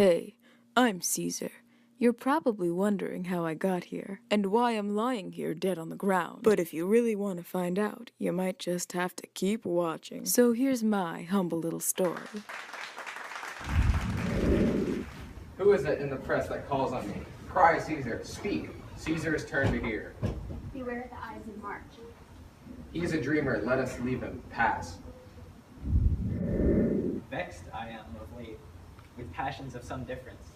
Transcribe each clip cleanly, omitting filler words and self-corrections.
Hey, I'm Caesar. You're probably wondering how I got here, and why I'm lying here dead on the ground. But if you really want to find out, you might just have to keep watching. So here's my humble little story. Who is it in the press that calls on me? Cry, Caesar, speak. Caesar is turned to hear. Beware the eyes of March. He is a dreamer, let us leave him. Pass. Vexed I am of late, with passions of some difference,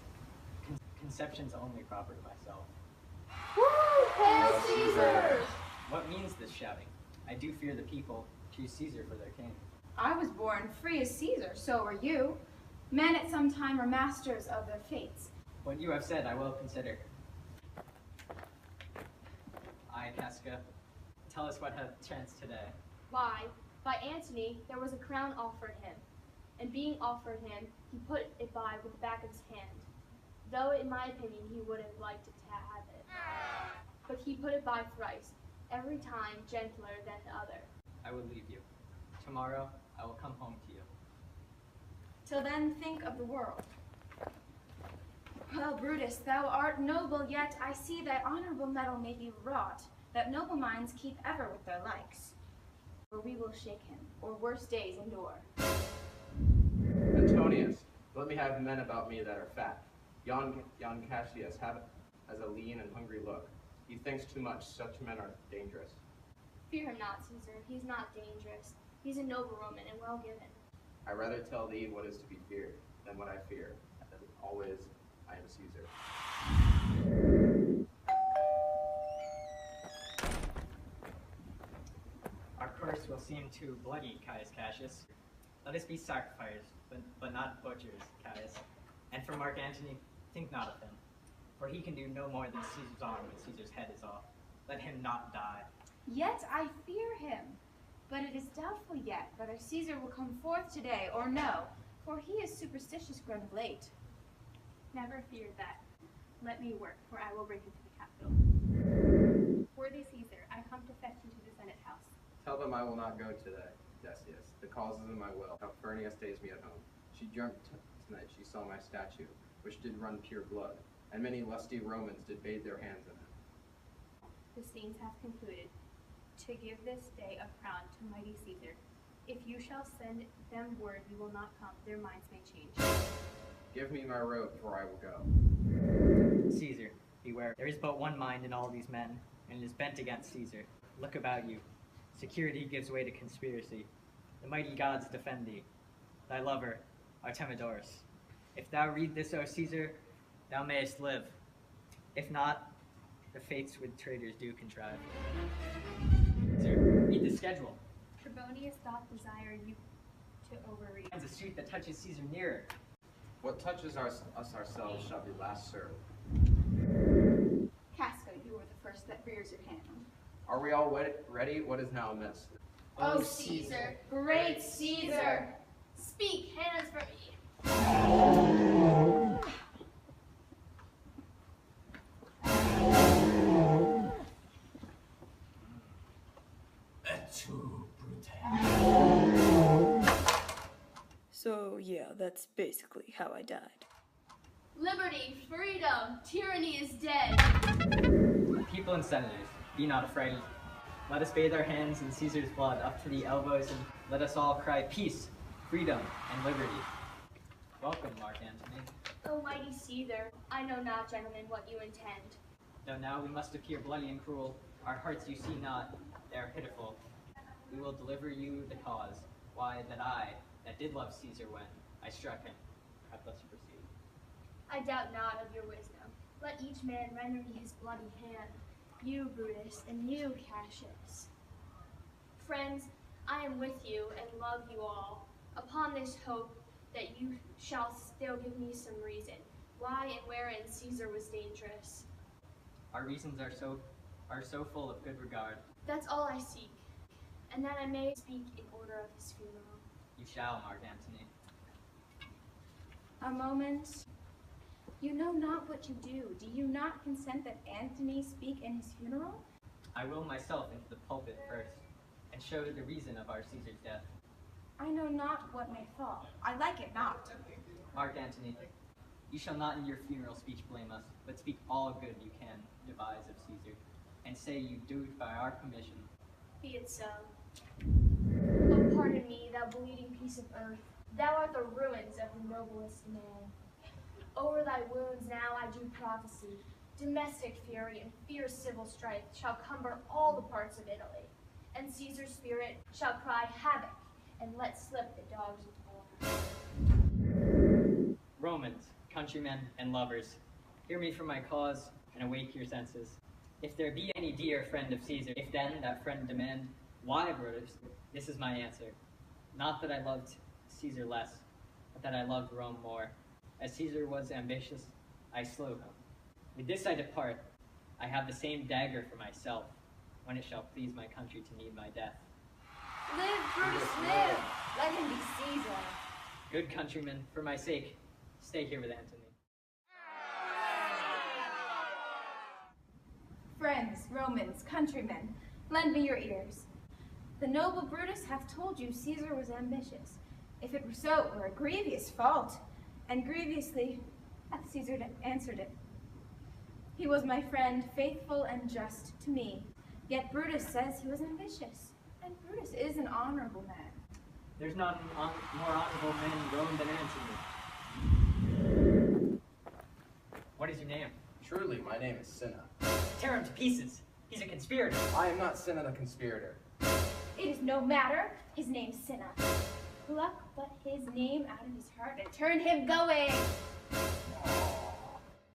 conceptions only proper to myself. Woo! Hail Caesar! What means this shouting? I do fear the people choose Caesar for their king. I was born free as Caesar, so are you. Men at some time are masters of their fates. What you have said I will consider. Aye, Casca, tell us what hath chanced today. Why, by Antony there was a crown offered him, and being offered him, he put it by with the back of his hand, though in my opinion he would have liked to have it. But he put it by thrice, every time gentler than the other. I will leave you. Tomorrow I will come home to you. Till then, think of the world. Well, Brutus, thou art noble, yet I see thy honorable metal may be wrought, that noble minds keep ever with their likes. Or we will shake him, or worse days endure. Antonius, let me have men about me that are fat. Yon Cassius has a lean and hungry look. He thinks too much. Such men are dangerous. Fear him not, Caesar. He's not dangerous. He's a noble Roman and well given. I rather tell thee what is to be feared than what I fear. As always, I am Caesar. Our course will seem too bloody, Caius Cassius. Let us be sacrificed, but not butchers, Caius. And for Mark Antony, think not of him, for he can do no more than Caesar's arm when Caesar's head is off. Let him not die. Yet I fear him. But it is doubtful yet whether Caesar will come forth today or no, for he is superstitious grown of late. Never fear that. Let me work, for I will bring him to the capital. Worthy Caesar, I come to fetch you to the Senate house. Tell them I will not go today, Decius. The cause is in my will. Calphurnia stays me at home. She dreamt tonight she saw my statue, which did run pure blood, and many lusty Romans did bathe their hands in it. The scenes have concluded. To give this day a crown to mighty Caesar. If you shall send them word we will not come, their minds may change. Give me my robe, for I will go. Caesar, beware. There is but one mind in all these men, and it is bent against Caesar. Look about you. Security gives way to conspiracy. The mighty gods defend thee. Thy lover, Artemidorus. If thou read this, O Caesar, thou mayest live. If not, the fates with traitors do contrive. Caesar, read the schedule. Trebonius doth desire you to overread. Finds a suit that touches Caesar nearer. What touches us ourselves shall be last served. Casca, you are the first that rears your hand. Are we all ready? What is now amiss? O Caesar, great Caesar, speak hands for me. So yeah, that's basically how I died. Liberty, freedom, tyranny is dead. People and senators, be not afraid. Let us bathe our hands in Caesar's blood up to the elbows, and let us all cry peace, freedom, and liberty. Welcome, Mark Antony. O mighty Caesar, I know not, gentlemen, what you intend. Though now we must appear bloody and cruel, our hearts you see not, they are pitiful. We will deliver you the cause, why that I, that did love Caesar when I struck him, have thus proceed. I doubt not of your wisdom. Let each man render me his bloody hand, you, Brutus, and you, Cassius. Friends, I am with you and love you all, upon this hope that you shall still give me some reason, why and wherein Caesar was dangerous. Our reasons are so full of good regard. That's all I seek, and that I may speak in order of his funeral. You shall, Mark Antony. A moment. You know not what you do. Do you not consent that Antony speak in his funeral? I will myself into the pulpit first, and show the reason of our Caesar's death. I know not what may fall. I like it not. Mark Antony, You shall not in your funeral speech blame us, but speak all good you can devise of Caesar, and say you do it by our permission. Be it so. Oh, pardon me, thou bleeding piece of earth. Thou art the ruins of the noblest man. Over thy wounds now I do prophecy. Domestic fury and fierce civil strife shall cumber all the parts of Italy, and Caesar's spirit shall cry havoc and let slip the dogs of war. Romans, countrymen, and lovers, hear me for my cause, and awake your senses. If there be any dear friend of Caesar, if then that friend demand, why, brothers? This is my answer. Not that I loved Caesar less, but that I loved Rome more. As Caesar was ambitious, I slew him. With this I depart. I have the same dagger for myself, when it shall please my country to need my death. Live, Brutus, live! Let him be Caesar. Good countrymen, for my sake, stay here with Antony. Friends, Romans, countrymen, lend me your ears. The noble Brutus hath told you Caesar was ambitious. If it were so, it were a grievous fault, and grievously hath Caesar answered it. He was my friend, faithful and just to me, yet Brutus says he was ambitious, and Brutus is an honorable man. There's not a more honorable man in Rome than Antony. What is your name? Truly, my name is Cinna. Tear him to pieces. He's a conspirator. I am not Cinna the conspirator. It is no matter. His name's Cinna. Pluck but his name out of his heart and turn him going. Oh.